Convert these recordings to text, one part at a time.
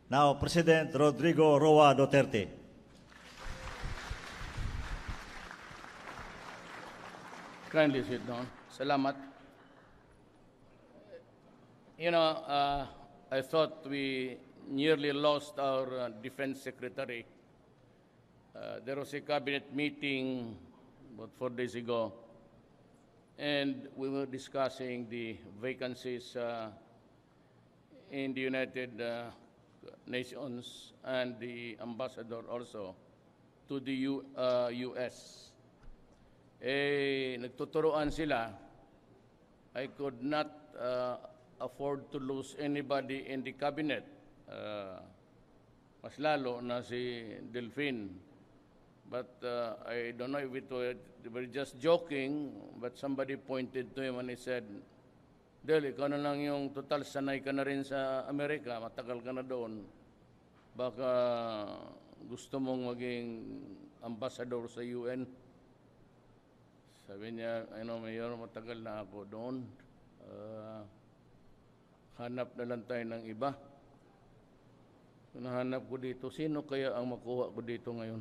Now, President Rodrigo Duterte. Kindly sit down. Salamat. You know, I thought we nearly lost our defense secretary. There was a cabinet meeting about 4 days ago, and we were discussing the vacancies in the United Nations and the ambassador also to the U.S. Nagtuturoan sila. I could not afford to lose anybody in the cabinet. Mas lalo na si Delphine. But I don't know if they were just joking, but somebody pointed to him and he said, Del, ikaw na lang yung total sanay ka na rin sa Amerika, matagal ka na doon. Baka gusto mong maging ambassador sa UN. Sabi niya, Mayor, matagal na ako doon. Hanap na lang tayo ng iba. Nahanap ko dito, sino kaya ang makuha ko dito ngayon?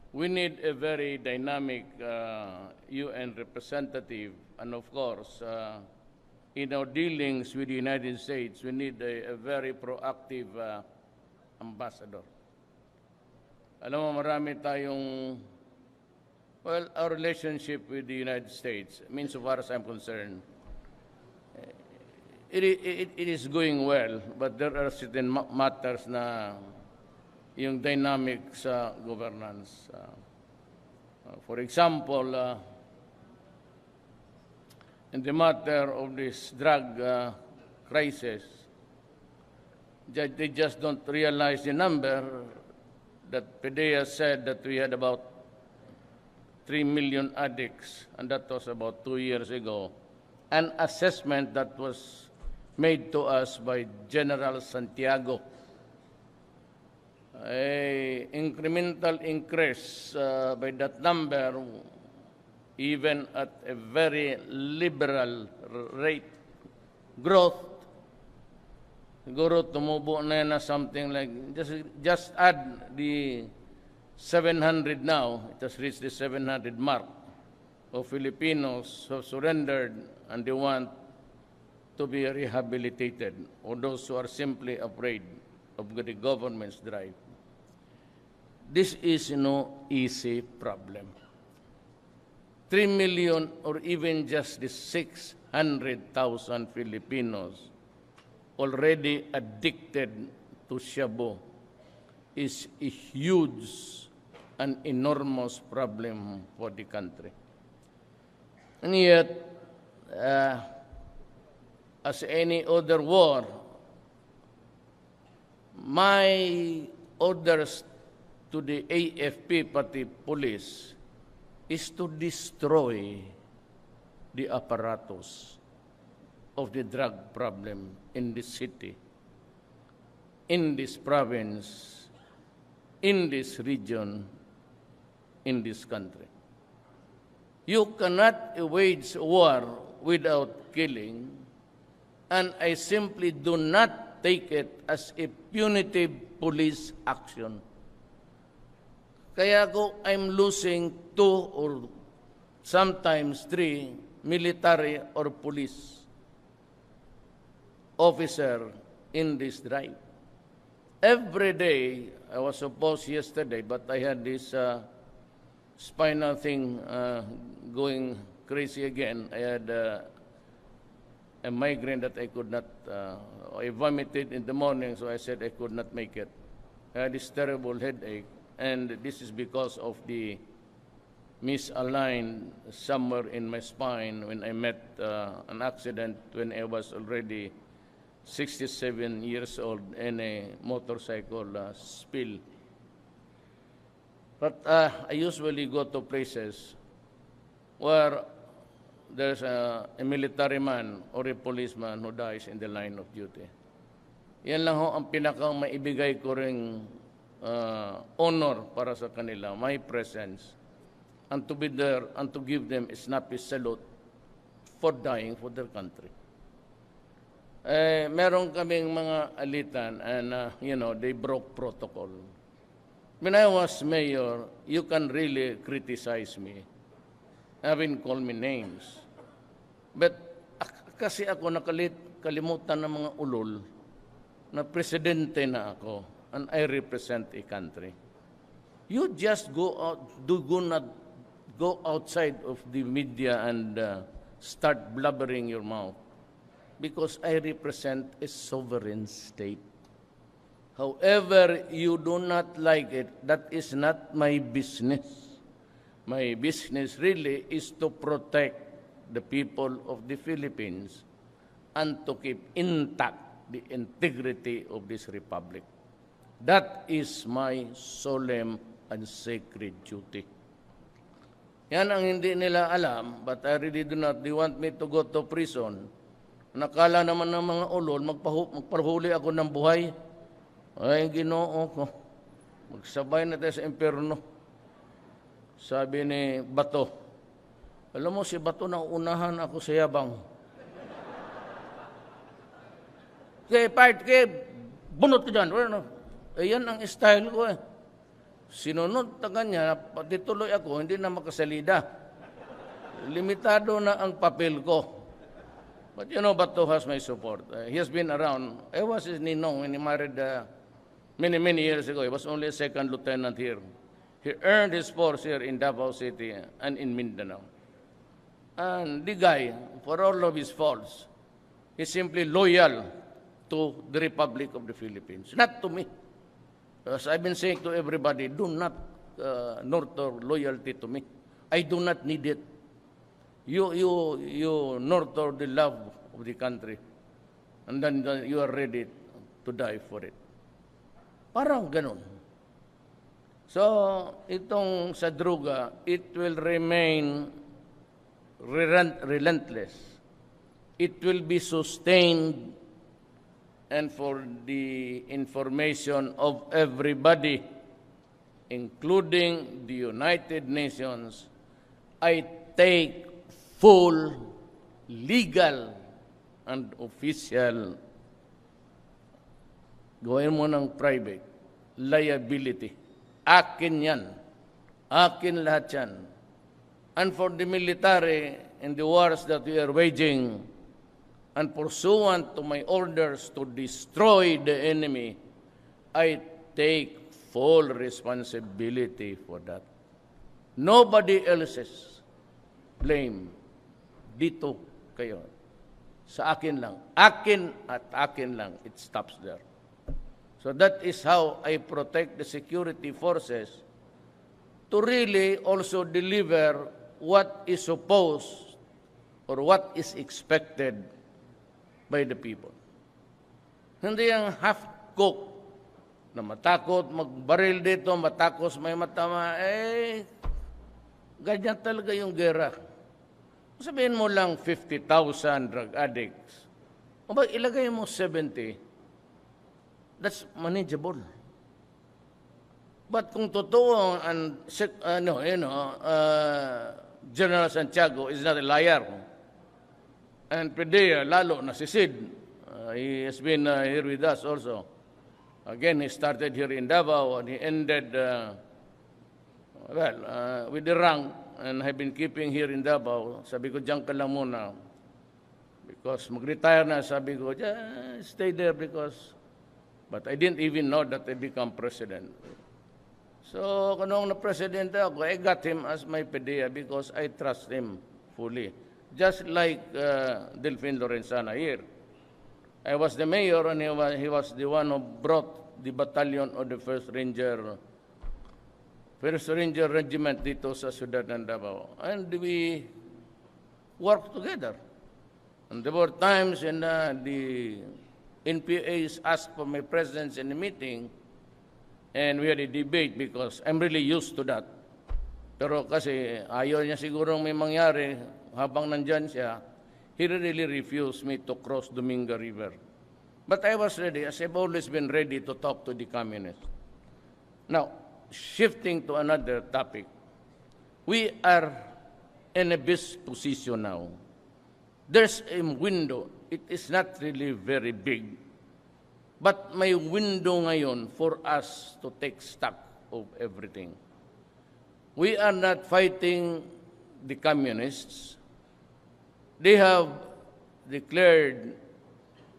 We need a very dynamic UN representative, and of course, in our dealings with the United States, we need a very proactive ambassador. Alam mo, marami tayong, well, our relationship with the United States, I mean, so far as I'm concerned, it is going well, but there are certain matters na yung dynamic sa governance. For example, in the matter of this drug crisis, they just don't realize the number that PDEA said that we had about 3 million addicts, and that was about 2 years ago. An assessment that was made to us by General Santiago. An incremental increase by that number, even at a very liberal rate growth, siguro tumubo na yan na something like, just add the 700 now, it has reached the 700 mark of Filipinos who have surrendered and they want to be rehabilitated, or those who are simply afraid of the government's drive. This is no easy problem. 3 million or even just the 600,000 Filipinos already addicted to shabu is a huge and enormous problem for the country. And yet, as any other war, my orders to the AFP, pati police, is to destroy the apparatus of the drug problem in this city, in this province, in this region, in this country. You cannot wage war without killing, and I simply do not take it as a punitive police action. Kaya I'm losing 2 or sometimes 3 military or police officer in this drive. Every day, I was supposed yesterday, but I had this spinal thing going crazy again. I had a migraine that I could not, I vomited in the morning, so I said I could not make it. I had this terrible headache, and this is because of the misaligned somewhere in my spine when I met an accident when I was already 67 years old in a motorcycle spill. But I usually go to places where there's a military man or a policeman who dies in the line of duty. Yan lang ho ang pinakang maibigay ko ring honor para sa kanila, my presence, and to be there and to give them a snappy salute for dying for their country. meron kaming mga alitan and, they broke protocol. When I was mayor, you can really criticize me. Having called me names. But kasi ako kalimutan ng mga ulol na presidente na ako and I represent a country. You just go out, do not go outside of the media and start blubbering your mouth because I represent a sovereign state. However, you do not like it, that is not my business. My business really is to protect the people of the Philippines and to keep intact the integrity of this republic. That is my solemn and sacred duty. Yan ang hindi nila alam, but I really do not. They want me to go to prison. Nakala naman ng mga ulol, magpahuli ako ng buhay. Ay, Ginoo ko, magsabay na tayo sa impyerno. Sabi ni Bato, alam mo si Bato na unahan ako sa yabang. Kaya bunot ka dyan. Ayan ang style ko eh. Sinunod ta kanya, pati tuloy ako, hindi na makasalida. Limitado na ang papel ko. But Bato has my support. He has been around. I was his ninong when he married many years ago. He was only a second lieutenant here. He earned his force here in Davao City and in Mindanao. And the guy, for all of his faults, is simply loyal to the Republic of the Philippines, not to me. As I've been saying to everybody, do not nurture loyalty to me. I do not need it. You nurture the love of the country, and then you are ready to die for it. Parang ganun. So, itong sa druga, it will remain relentless. It will be sustained, and for the information of everybody, including the United Nations, I take full legal and official, gawin mo ng private, liability. Akin yan. Akin lahat yan. And for the military in the wars that we are waging, and pursuant to my orders to destroy the enemy, I take full responsibility for that. Nobody else's blame. Dito kayo. Sa akin lang. Akin at akin lang. It stops there. So that is how I protect the security forces to really also deliver what is supposed or what is expected by the people. Hindi yung half-cooked na matakot, magbaril dito, matakos may matama, ganyan talaga yung gera. Sabihin mo lang 50,000 drug addicts. O ba, ilagay mo 70, that's manageable. But kung totoo, General Santiago is not a liar, and Pedea, lalo na si Sid, he has been here with us also. Again, he started here in Davao and he ended, with the rank, and have been keeping here in Davao. Sabi ko, diyan ka lang muna. Because mag-retire na, sabi ko, just stay there because, but I didn't even know that I become president. So, kung na president ako, I got him as my Pedea because I trust him fully. Just like Delfin Lorenzana here. I was the mayor and he was the one who brought the battalion of the 1st Ranger Regiment dito sa Ciudad ng Davao. And we worked together. And there were times when the NPAs asked for my presence in the meeting and we had a debate because I'm really used to that. Pero kasi ayaw niya siguro may mangyari habang nandyan siya, he really refused me to cross Dominga River. But I was ready, as I've always been ready to talk to the communists. Now, shifting to another topic, we are in a best position now. There's a window it is not really very big. But may window ngayon for us to take stock of everything. We are not fighting the communists. They have declared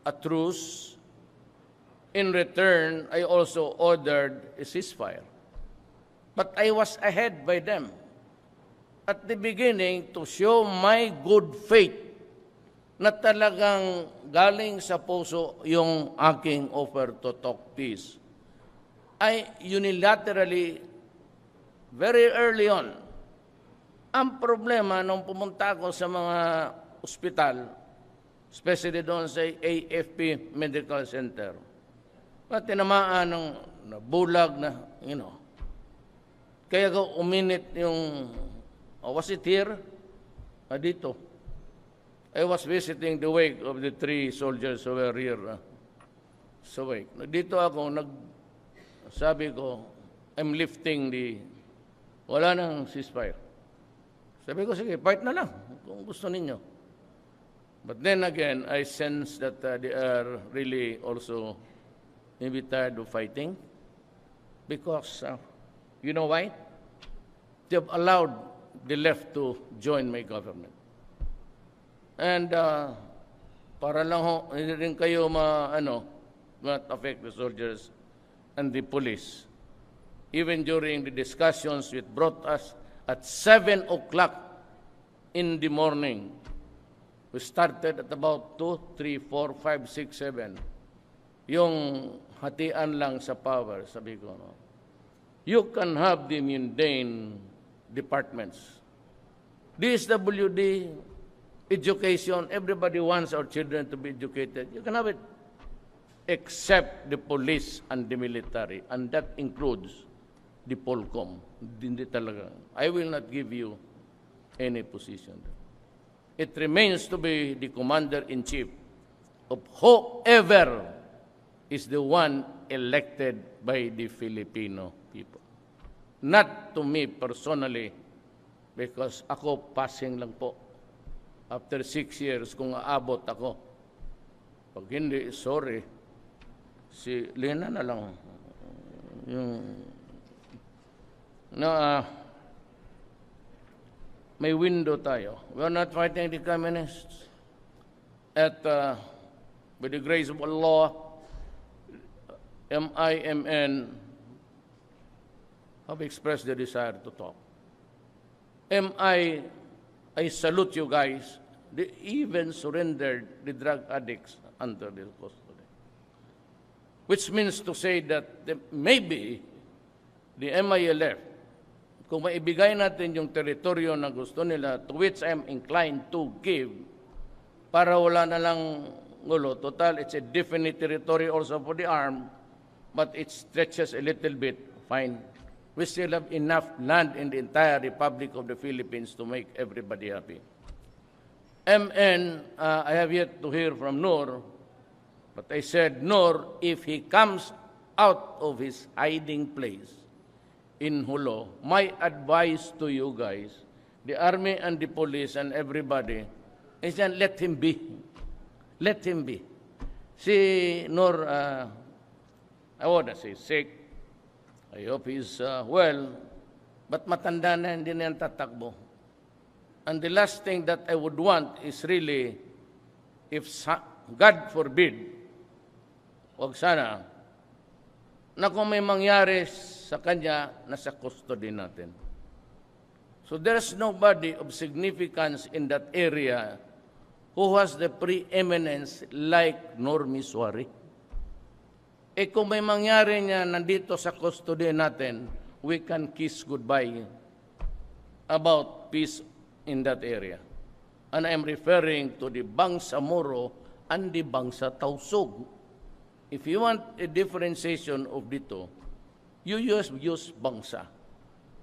a truce. In return, I also ordered a ceasefire. But I was ahead by them at the beginning to show my good faith na talagang galing sa puso yung aking offer to talk peace. I unilaterally, very early on, ang problema nung pumunta ako sa mga ospital, especially doon sa AFP Medical Center, at tinamaan ng bulag na, kaya ko uminit yung, was it here? Dito. I was visiting the wake of the 3 soldiers who were here sa wake. Dito ako, sabi ko, I'm lifting wala nang ceasefire. Sabi ko, sige, fight na lang kung gusto ninyo. But then again, I sense that they are really also maybe tired of fighting because, you know why? They have allowed the left to join my government. And para lang hindi rin kayo not affect the soldiers and the police. Even during the discussions which brought us at 7 o'clock in the morning, we started at about 2, 3, 4, 5, 6, 7. Yung hatian lang sa power, sabi ko, you can have the mundane departments. DSWD, education, everybody wants our children to be educated. You can have it, except the police and the military, and that includes the Polcom. Hindi talaga. I will not give you any position. It remains to be the commander-in-chief of whoever is the one elected by the Filipino people. Not to me personally, because ako passing lang po. After 6 years, kung aabot ako, pag hindi, sorry, si Lena na lang. May window tayo. We are not fighting the communists. At with the grace of Allah, MIMN have expressed the desire to talk. I salute you guys. They even surrendered the drug addicts under their custody. Which means to say that maybe the MILF, kung maibigay natin yung teritoryo na gusto nila, to which I am inclined to give, para wala na lang gulo. Total, it's a definite territory also for the arm, but it stretches a little bit, fine. We still have enough land in the entire Republic of the Philippines to make everybody happy. MN, I have yet to hear from Noor, but I said, Noor, if he comes out of his hiding place in Hulo, my advice to you guys, the army and the police and everybody, is that let him be. Let him be. Si Noor, I wouldn't say sick. I hope he's well, but matanda na, hindi na yan tatakbo. And the last thing that I would want is really, if God forbid, wag sana, na kung may mangyari sa kanya, nasa custody natin. So there's nobody of significance in that area who has the preeminence like Noor Miswari. Kung may mangyari niya nandito sa custody natin, we can kiss goodbye about peace in that area. And I am referring to the Bangsamoro and the Bangsa Tausug. If you want a differentiation of dito, you use Bangsa.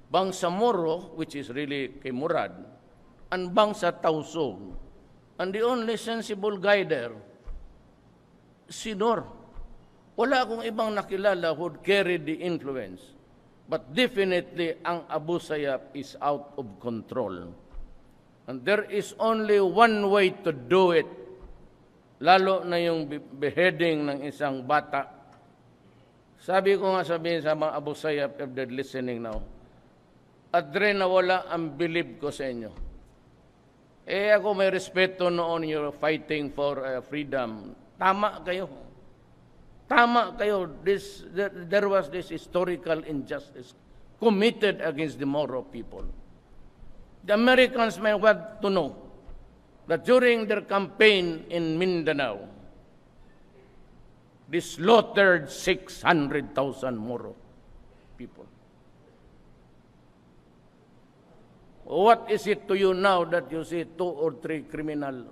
Bangsamoro, which is really kay Murad, and Bangsa Tausug. And the only sensible guy there, si Noor. Wala akong ibang nakilala who would carry the influence. But definitely, ang Abusayaf is out of control. And there is only one way to do it, lalo na yung beheading ng isang bata. Sabi ko nga sabihin sa mga Abusayaf, if they're listening now, at rin nawala ang believe ko sa inyo. Ako may respeto noon you're fighting for freedom. Tama kayo. Tama kayo. There was this historical injustice committed against the Moro people. The Americans may want to know that during their campaign in Mindanao, they slaughtered 600,000 Moro people. What is it to you now that you see 2 or 3 criminal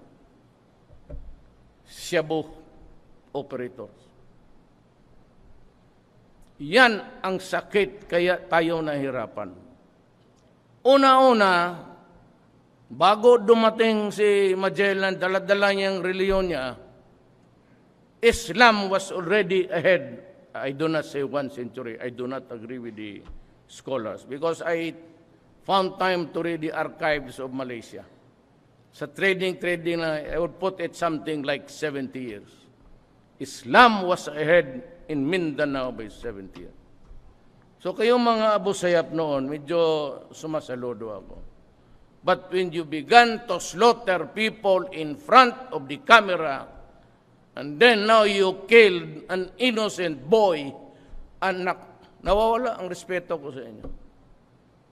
shabu operators? Yan ang sakit kaya tayo nahirapan. Una-una, bago dumating si Magellan, dala-dala niyang reliyon niya, Islam was already ahead. I do not say 1 century. I do not agree with the scholars because I found time to read the archives of Malaysia. Sa trading na, I would put it something like 70 years. Islam was ahead in Mindanao by 70 years. So kayong mga Abusayaf noon, medyo sumasaludo ako. But when you began to slaughter people in front of the camera, and then now you killed an innocent boy, anak, nawawala ang respeto ko sa inyo.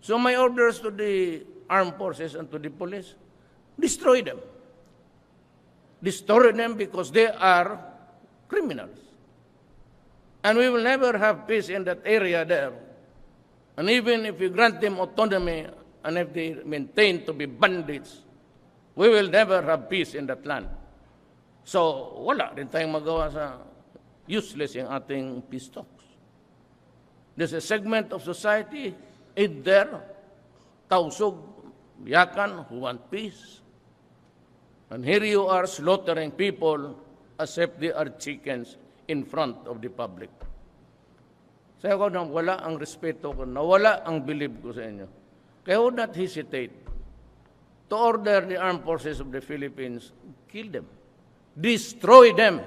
So my orders to the armed forces and to the police, destroy them. Destroy them because they are criminals. And we will never have peace in that area there. And even if you grant them autonomy and if they maintain to be bandits, we will never have peace in that land. So wala rin tayong magawa sa useless yung ating peace talks. There's a segment of society in there, tausog, yakan, who want peace. And here you are slaughtering people as if they are chickens in front of the public. Kaya ko nawala ang respeto ko, nawala ang belief ko sa inyo. Kaya would not hesitate to order the armed forces of the Philippines, kill them. Destroy them.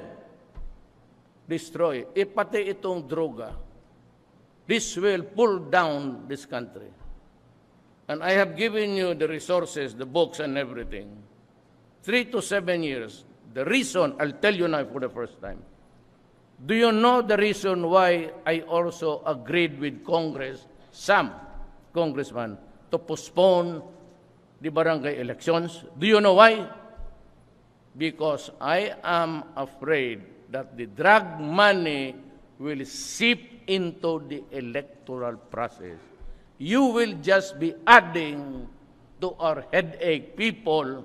Destroy. Pati itong droga. This will pull down this country. And I have given you the resources, the books and everything. 3 to 7 years. The reason, I'll tell you now for the first time. Do you know the reason why I also agreed with Congress, some congressmen, to postpone the barangay elections? Do you know why? Because I am afraid that the drug money will seep into the electoral process. You will just be adding to our headache people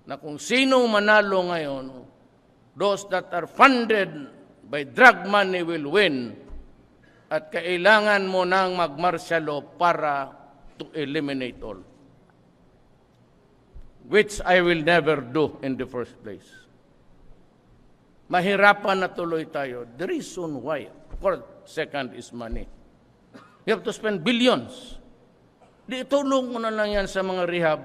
na kung sino manalo ngayon, those that are funded by drug money will win at kailangan mo nang mag-martial law para to eliminate all. Which I will never do in the first place. Mahirapan na tuloy tayo. The reason why, of course, second is money. You have to spend billions. Di tulong mo na lang yan sa mga rehab.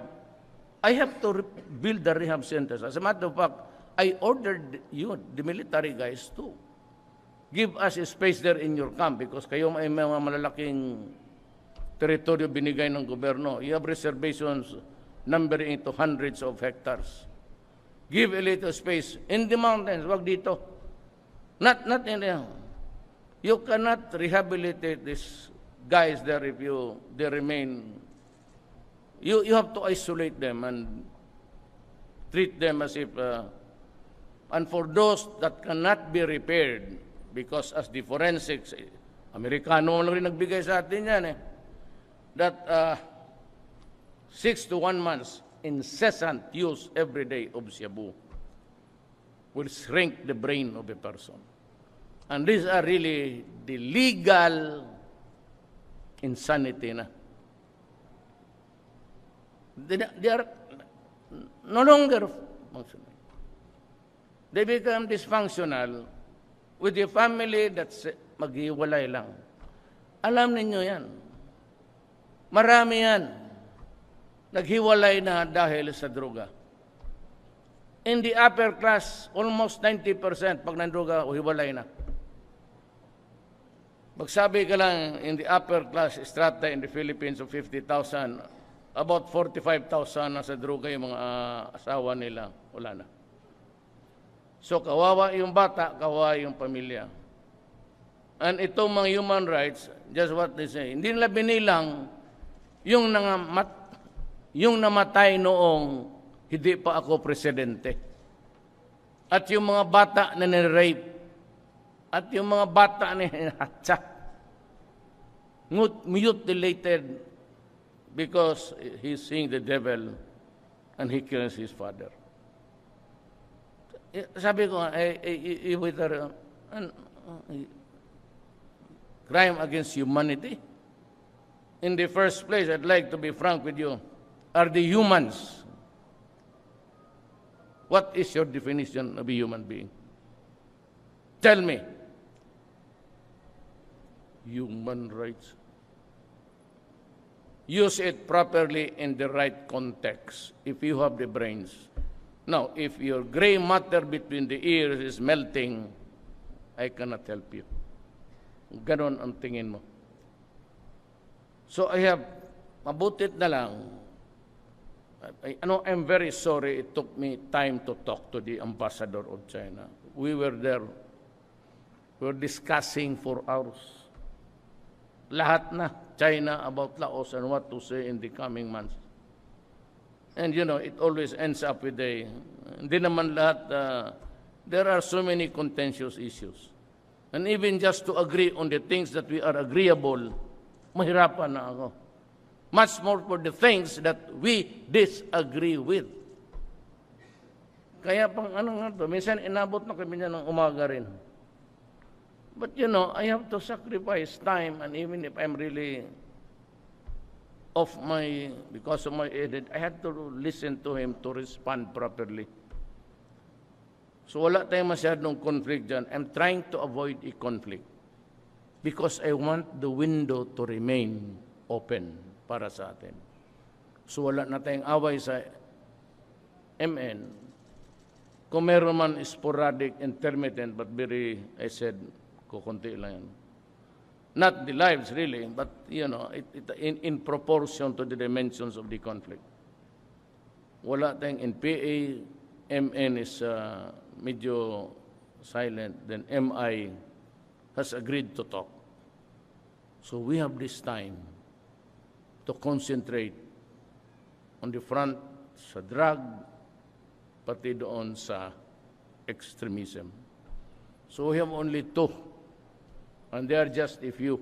I have to build the rehab centers. As a matter of fact, I ordered you, the military guys, to give us a space there in your camp because kayo may mga malalaking teritoryo binigay ng gobyerno. You have reservations numbering into hundreds of hectares. Give a little space in the mountains. Wag dito. Not in there. You cannot rehabilitate these guys there if they remain. You have to isolate them and treat them as if. And for those that cannot be repaired, because as the forensics, Amerikano lang rin nagbigay sa atin yan that 6 to 1 months incessant use every day of shabu will shrink the brain of a person. And these are really the legal insanity na. They are no longer functional. They become dysfunctional with a family that's maghiwalay lang. Alam ninyo yan. Marami yan. Naghiwalay na dahil sa droga. In the upper class, almost 90% pag nandruga, hiwalay na. Magsabi ka lang, in the upper class strata in the Philippines of 50,000, about 45,000 na sa droga yung mga asawa nila. Wala na. So, kawawa yung bata, kawawa yung pamilya. And itong mga human rights, just what they say, hindi nila binilang yung namatay noong hindi pa ako presidente. At yung mga bata na nirape. At yung mga bata na hinahatsa. Mutilated because he's seeing the devil and he kills his father. Sabi ko, crime against humanity. In the first place, I'd like to be frank with you, are the humans. What is your definition of a human being? Tell me. Human rights. Use it properly in the right context, if you have the brains. Now, if your gray matter between the ears is melting, I cannot help you. Ganon ang tingin mo. So I have, mabutit na lang, I'm very sorry it took me time to talk to the ambassador of China. We were there. We were discussing for hours. Lahat na, China about Laos and what to say in the coming months. And you know, it always ends up with hindi naman lahat, there are so many contentious issues. And even just to agree on the things that we are agreeable, mahirapan na ako. Much more for the things that we disagree with. Kaya pang minsan inabot na kami niya ng umaga rin. But you know, I have to sacrifice time, and even if I'm really because of my edit, I had to listen to him to respond properly. So wala tayong masyadong conflict dyan. I'm trying to avoid a conflict because I want the window to remain open para sa atin. So wala na tayong away sa MN. Kung meron man sporadic, intermittent, but I said, kukunti lang yan. Not the lives really, but you know, in proportion to the dimensions of the conflict. Wala tayong NPA, MN is medyo silent, then MI has agreed to talk. So we have this time to concentrate on the front sa drug, pati doon sa extremism. So we have only two. And they are just a few.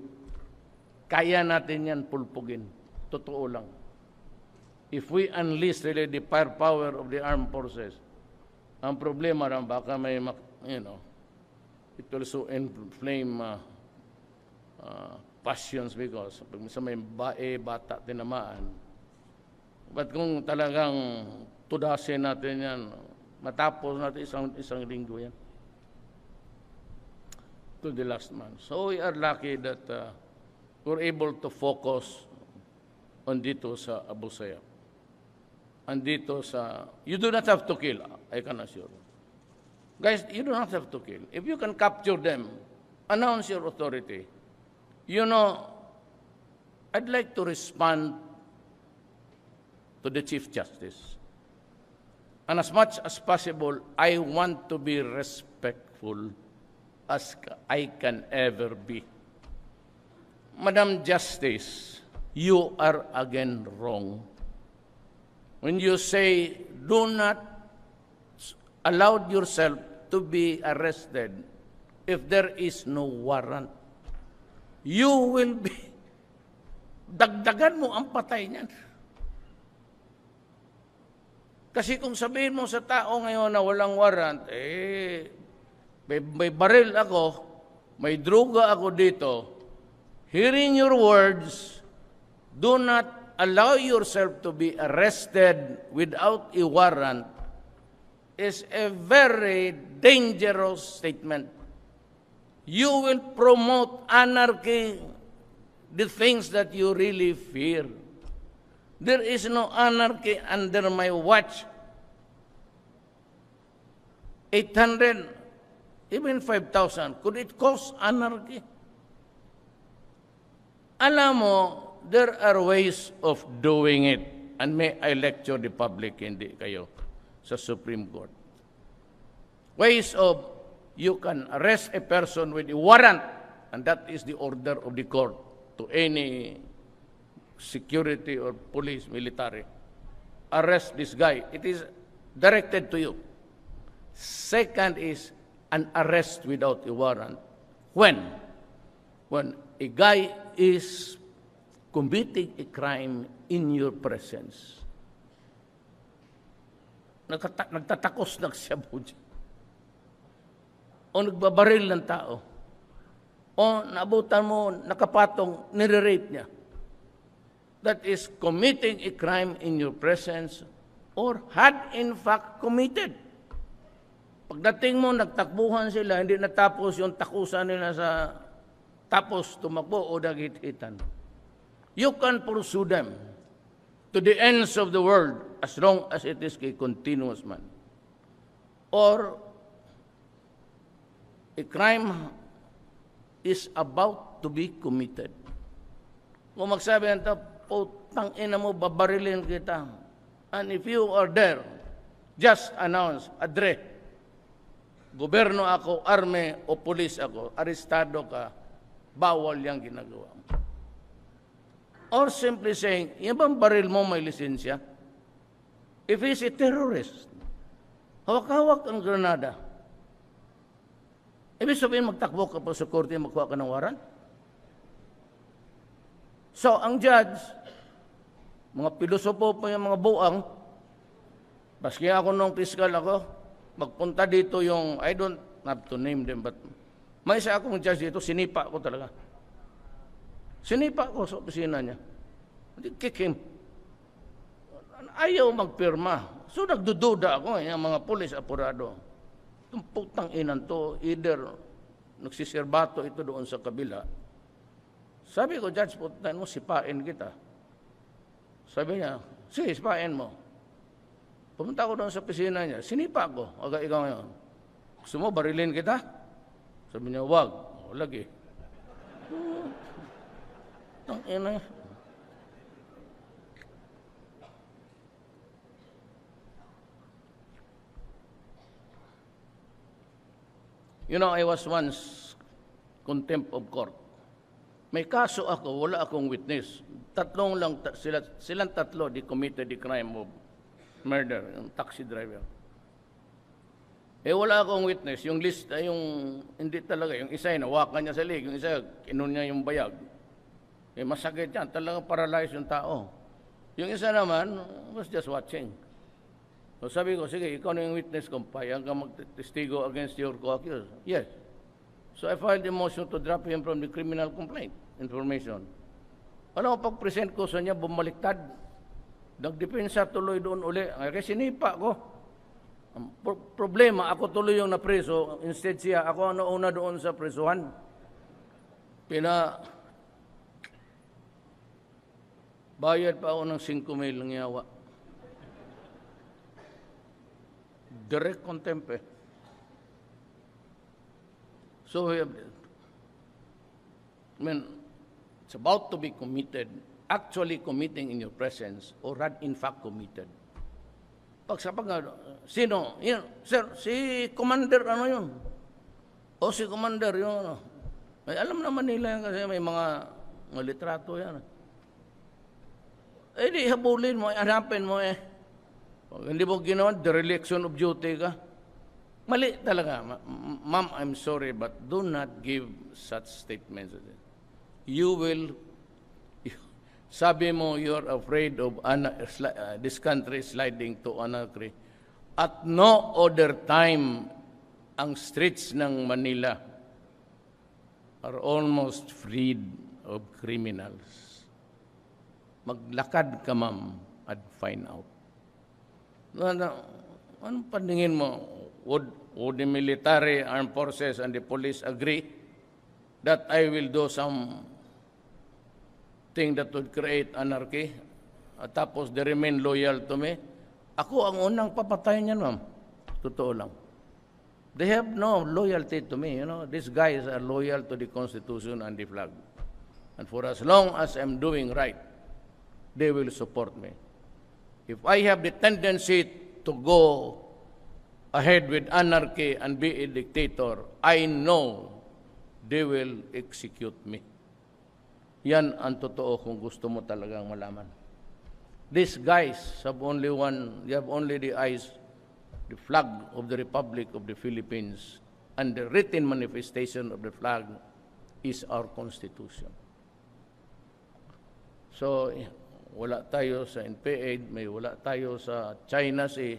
Kaya natin yan pulpugin. Totoo lang. If we unleash really the firepower of the armed forces, ang problema rin baka may, it will so inflame passions because pag may bata tinamaan. But kung talagang tudasin natin yan, matapos natin isang linggo yan. To the last month. So we are lucky that we're able to focus on dito sa Abusayaf. And dito sa, you do not have to kill, I can assure you. Guys, you do not have to kill. If you can capture them, announce your authority. You know, I'd like to respond to the Chief Justice. And as much as possible, I want to be respectful as I can ever be. Madam Justice, you are again wrong. When you say, do not allow yourself to be arrested if there is no warrant, you will be, dagdagan mo ang patay niyan. Kasi kung sabihin mo sa tao ngayon na walang warrant, may baril ako, may droga ako dito, hearing your words, do not allow yourself to be arrested without a warrant is a very dangerous statement. You will promote anarchy, the things that you really fear. There is no anarchy under my watch. 800, even 5,000, could it cause anarchy? Alam mo, there are ways of doing it. And may I lecture the public, hindi kayo, sa Supreme Court. Ways of, you can arrest a person with a warrant, and that is the order of the court to any security or police, military. Arrest this guy. It is directed to you. Second is an arrest without a warrant. When? When a guy is committing a crime in your presence. Nagtatakos na siya po dyan. O nagbabaril ng tao. O naabutan mo, nakapatong, nire-rape niya. That is committing a crime in your presence or had in fact committed. Pagdating mo, nagtakbuhan sila, hindi natapos yung takusan nila sa tapos tumakbo o naghihitan. You can pursue them to the ends of the world as long as it is a continuous man. Or a crime is about to be committed. Kung magsabi nito, putang ina mo, babarilin kita. And if you are there, just announce, adre, gobyerno ako, arme o pulis ako, arestado ka, bawal yung ginagawa mo. Or simply saying, yung bang baril mo may lisensya? If he's a terrorist, hawak-hawak ang granada. Ibig sabihin, magtakbo ka pa sa korte, magkuha ka ng warrant? So, ang judge, mga pilosopo po yung mga buang, baski ako nung piskal ako, magpunta dito yung, I don't have to name them, but may isa akong judge dito, sinipa ko talaga. Sinipa ko sa opisina niya. Kick him. Ayaw magpirma. So, nagdududa ako, yung mga pulis apurado. Itong putang inan to, either nagsisirbato ito doon sa kabila. Sabi ko, Judge, putang mo, sipain kita. Sabi niya, sige, sipain mo. Pumunta ko doon sa opisina niya, sinipa ko. Aga, ikaw ngayon. Gusto mo, barilin kita? Sabi niya, wag. O, lagi. Ang ina. You know, I was once contempt of court. May kaso ako, wala akong witness. Tatlong lang, silang tatlo, they committed the crime of murder, yung taxi driver. Eh, wala akong witness. Yung list, yung, hindi talaga, yung isa, nawakan niya sa leg, yung isa, kinon niya yung bayag. Eh, masakit yan, talagang paralyzed yung tao. Yung isa naman, was just watching. So sabi ko, sige, ikaw na yung witness ko, payag ka magtestigo against your co-accused. Yes. So I filed a motion to drop him from the criminal complaint information. Ano, pag-present ko sa niya, bumaliktad. Nagdepensa tuloy doon uli. Kasi sinipa ko. Ang problema, ako tuloy yung napreso. Instead siya, ako ang nauna doon sa presuhan. Bayad pa ako ng 5,000 ng yawa. Direct contempt eh. So, I mean, it's about to be committed, actually committing in your presence, or had in fact committed. Sino? Yun, sir, si Commander, ano yun? O si Commander, yun, ano? May alam naman nila yan kasi may mga litrato yan. Eh, di habulin mo, hanapin mo eh. Pag hindi mo ginawa, dereliction of duty ka. Mali talaga. Ma'am, I'm sorry, but do not give such statements. You will, sabi mo, you're afraid of this country sliding to anarchy. At no other time, ang streets ng Manila are almost freed of criminals. Maglakad ka, ma'am, and find out. Anong paningin mo? Would the military, armed forces, and the police agree that I will do some thing that would create anarchy, at tapos they remain loyal to me? Ako ang unang papatay niyan, ma'am. Totoo lang. They have no loyalty to me. These guys are loyal to the Constitution and the flag. And for as long as I'm doing right, they will support me. If I have the tendency to go ahead with anarchy and be a dictator, I know they will execute me. Yan ang totoo kung gusto mo talagang malaman. These guys have only the eyes, the flag of the Republic of the Philippines, and the written manifestation of the flag is our Constitution. So, wala tayo sa NPA, may wala tayo sa China Sea.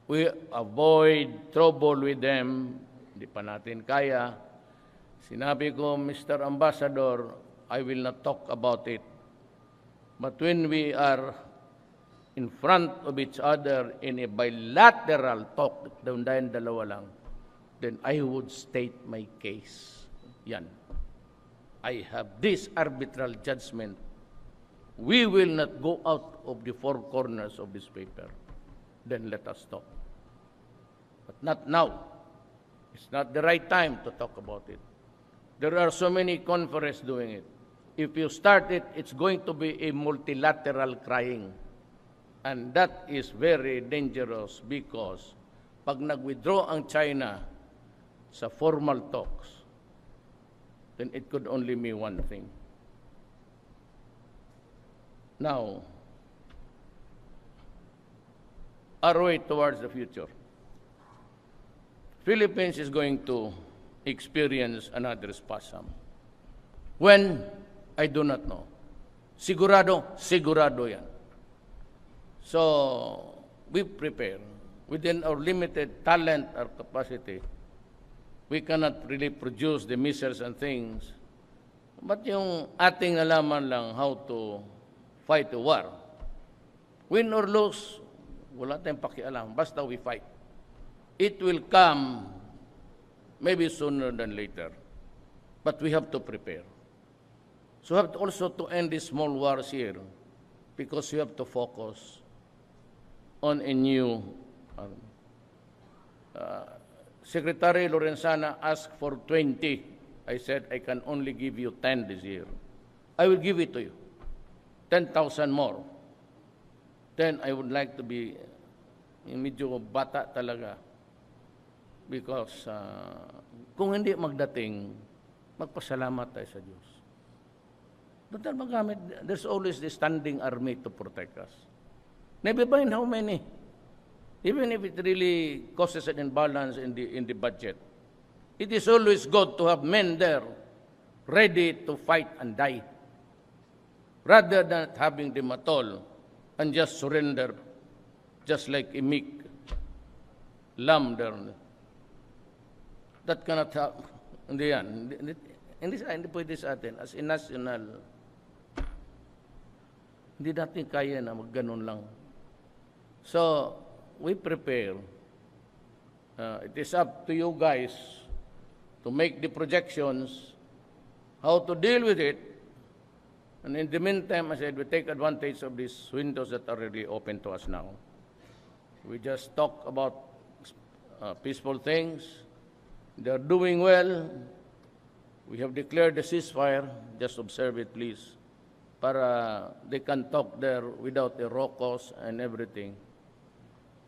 We avoid trouble with them. Hindi pa natin kaya. Sinabi ko, Mr. Ambassador, I will not talk about it. But when we are in front of each other in a bilateral talk, dahil dalawa lang, then I would state my case. Yan. I have this arbitral judgment. We will not go out of the four corners of this paper. Then let us talk. But not now. It's not the right time to talk about it. There are so many conferences doing it. If you start it, it's going to be a multilateral crying. And that is very dangerous because pag nag-withdraw ang China sa formal talks, then it could only mean one thing. Now, our way towards the future. Philippines is going to experience another spasm. When? I do not know. Sigurado yan. So, we prepare. Within our limited talent or capacity, we cannot really produce the missiles and things. But yung ating nalaman lang how to fight a war, win or lose, wala tayong pakialam. Basta we fight. It will come maybe sooner than later. But we have to prepare. So we have to also to end these small wars here because we have to focus on a new Secretary Lorenzana asked for 20. I said, I can only give you 10 this year. I will give it to you. 10,000 more. Then I would like to be medyo bata talaga. Because kung hindi magdating, magpasalamat tayo sa Diyos. Total magamit, there's always the standing army to protect us. Never mind how many. Even if it really causes an imbalance in the budget, it is always good to have men there ready to fight and die, rather than having them at all and just surrender, just like a meek lamb there. That cannot happen. Hindi yan. Hindi pwede sa atin. As a national, hindi natin kaya na magganon lang. So, we prepare. It is up to you guys to make the projections, how to deal with it. And in the meantime, I said, we take advantage of these windows that are really open to us now. We just talk about peaceful things. They're doing well. We have declared the ceasefire. Just observe it, please. Para they can talk there without a raucous and everything.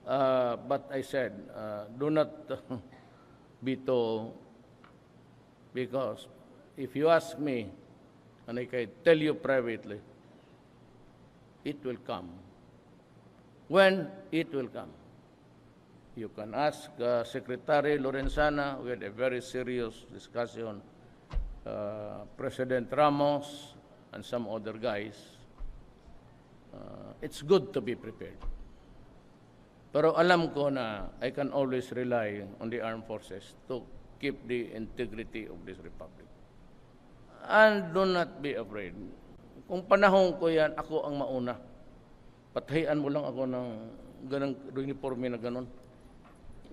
But I said, do not be too, because if you ask me, and I can tell you privately, it will come. When? It will come. You can ask Secretary Lorenzana. We had a very serious discussion. President Ramos and some other guys. It's good to be prepared. Pero alam ko na I can always rely on the armed forces to keep the integrity of this republic. And do not be afraid. Kung panahon ko yan, ako ang mauna. Patahian mo lang ako ng ganang uniforme na ganon.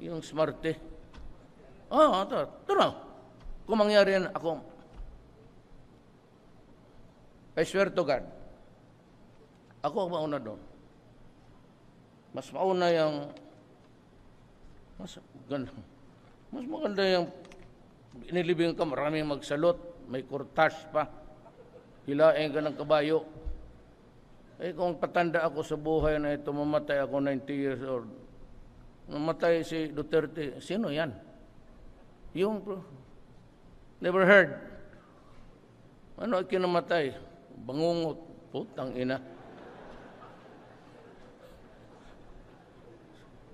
Yung smarte. Ito na. Kung mangyari yan, ako, I swear to God, ako ang mauna doon. Mas mauna yung, mas ganun. Mas maganda yung inilibing ka, maraming magsalot, may kurtas pa, hilain ka ng kabayo. Eh kung patanda ako sa buhay na ito, mamatay ako 90 years old, mamatay si Duterte, sino yan? Yung, never heard. Ano kinamatay? Bangungot, putang ina.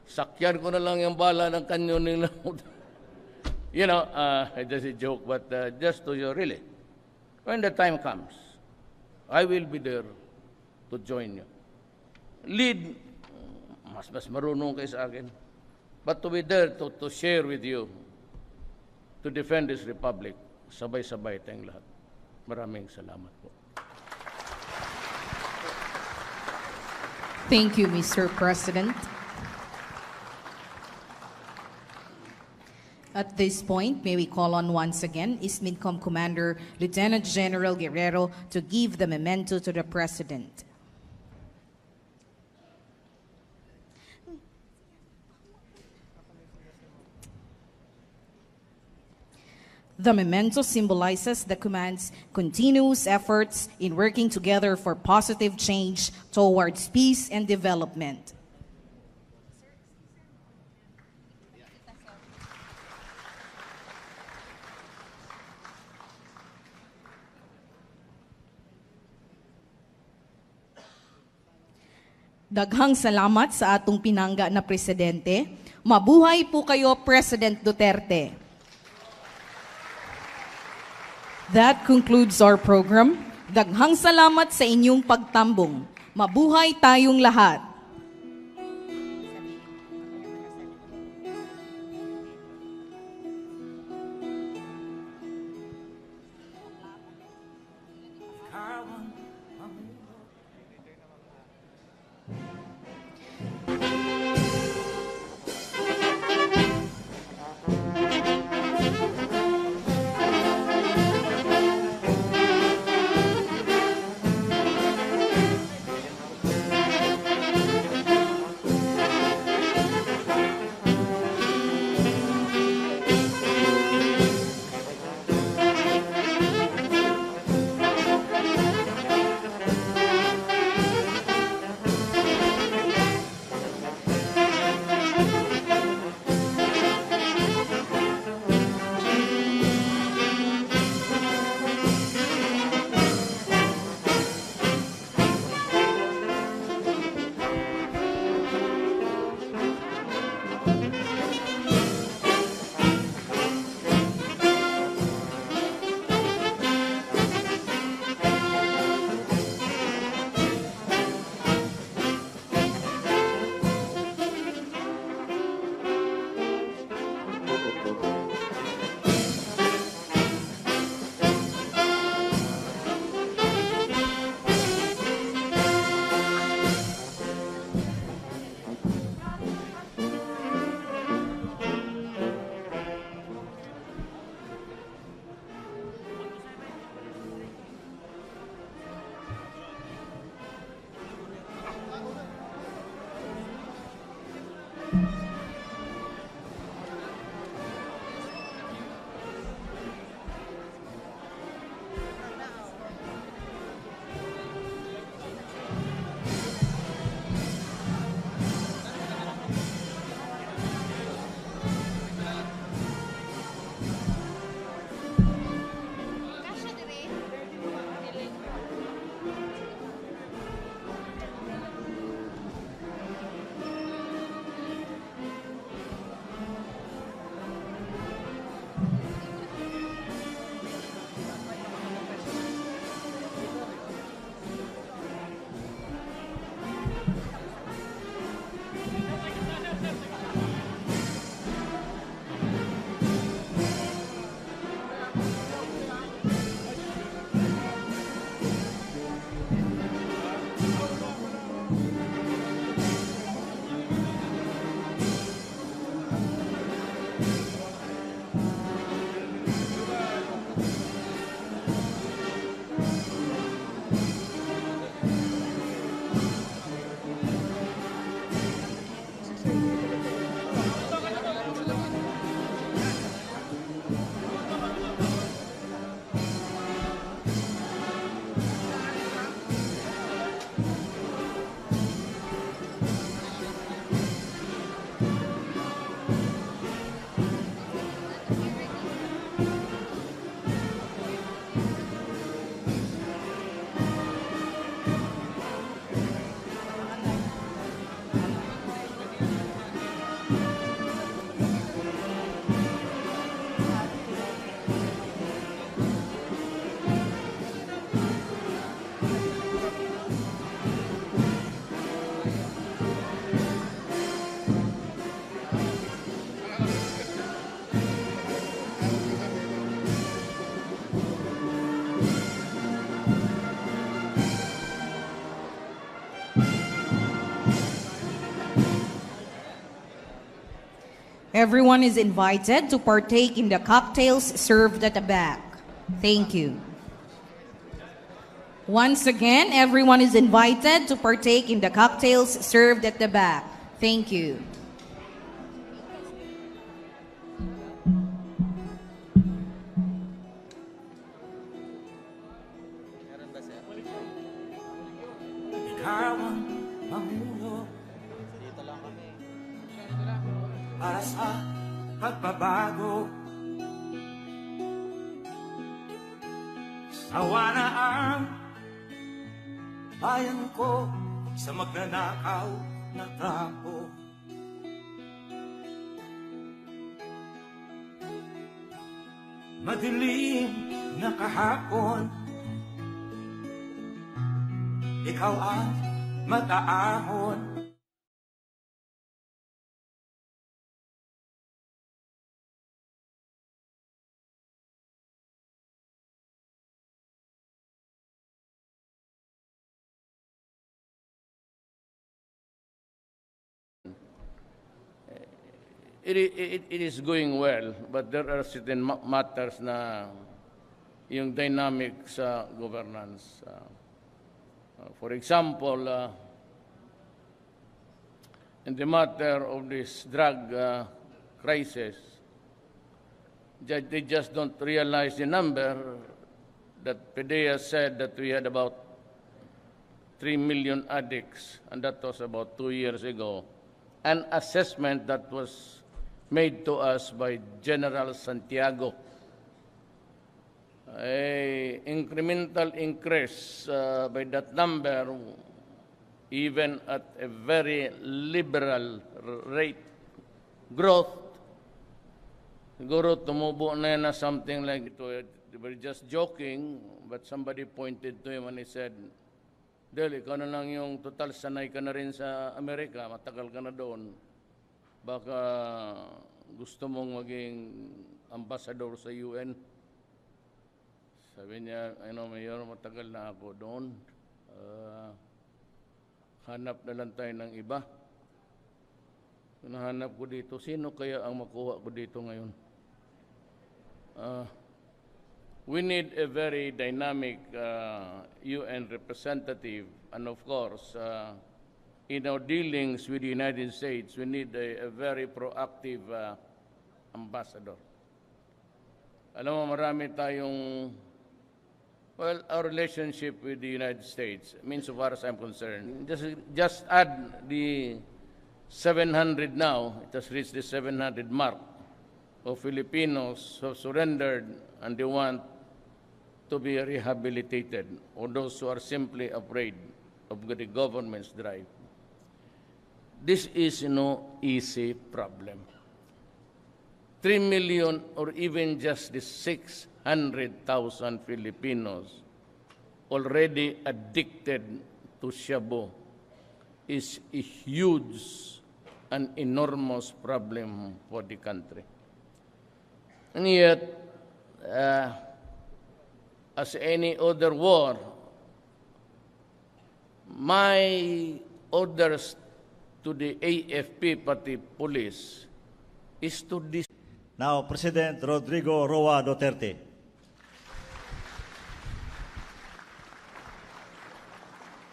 Sakyan ko na lang yung bala ng kanyon nila. You know, just a joke, but just to you, really, when the time comes, I will be there to join you. Lead, mas marunong kayo sa akin, but to be there to share with you, to defend this republic, sabay-sabay tayong lahat. Maraming salamat po. Thank you, Mr. President. At this point, may we call on once again ISMINCOM Commander Lieutenant General Guerrero to give the memento to the President. The memento symbolizes the command's continuous efforts in working together for positive change towards peace and development. Daghang salamat sa atong pinangga na presidente. Mabuhay po kayo, President Duterte. That concludes our program. Daghang salamat sa inyong pagtambong. Mabuhay tayong lahat. Everyone is invited to partake in the cocktails served at the back. Thank you. Once again, everyone is invited to partake in the cocktails served at the back. Thank you. Ikaw ang mamuno para sa pagbabago. Sawa na ang bayan ko sa magnanakaw na tao. Madilim na kahapon, ikaw ang mag-aahon. It is going well, but there are certain matters na yung dynamic sa governance. For example, in the matter of this drug crisis, they just don't realize the number that PDEA said that we had about 3 million addicts, and that was about 2 years ago. An assessment that was made to us by General Santiago. An incremental increase by that number, even at a very liberal rate growth. Siguro tumubo na yan na something like it. They were just joking, but somebody pointed to him and he said, Del, ikaw na lang yung total sanay ka na rin sa Amerika, matagal ka na doon. Baka gusto mong maging ambassador sa UN. Sabi niya, Mayor, matagal na ako doon. Hanap na lang tayo ng iba. Nahanap ko dito, sino kaya ang makuha ko dito ngayon? We need a very dynamic UN representative, and of course, in our dealings with the United States, we need a very proactive ambassador. Alam mo, marami tayong, well, our relationship with the United States, I mean, so far as I'm concerned, just add the 700 now, it has reached the 700 mark of Filipinos who have surrendered and they want to be rehabilitated, or those who are simply afraid of the government's drive. This is no easy problem. 3 million or even just the 600,000 Filipinos already addicted to shabu is a huge and enormous problem for the country. And yet, as any other war, my orders to the AFP, pati police, is to Now, President Rodrigo Duterte.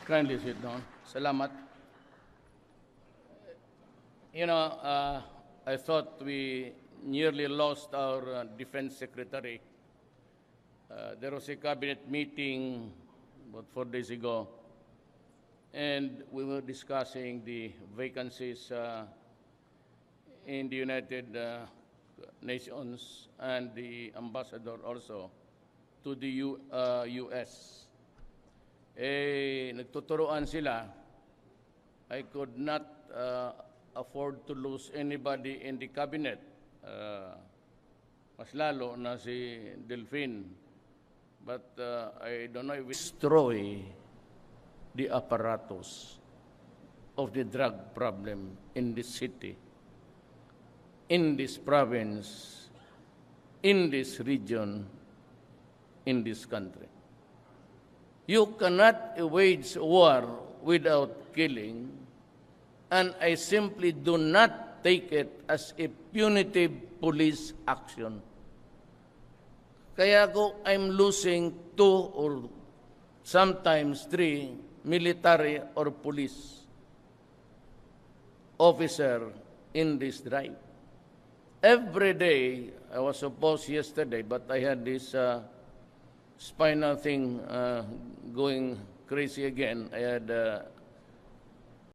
Kindly sit down. Salamat. I thought we nearly lost our defense secretary. There was a cabinet meeting about 4 days ago, and we were discussing the vacancies in the United Nations and the ambassador also to the U.S. Nagtuturoan sila. I could not afford to lose anybody in the cabinet. Mas lalo na si Delphine. But I don't know if we destroy the apparatus of the drug problem in this city, in this province, in this region, in this country. You cannot wage war without killing, and I simply do not take it as a punitive police action. Kaya I'm losing 2 or sometimes 3 military or police officer in this drive. Every day, I was supposed yesterday, but I had this spinal thing going crazy again. I had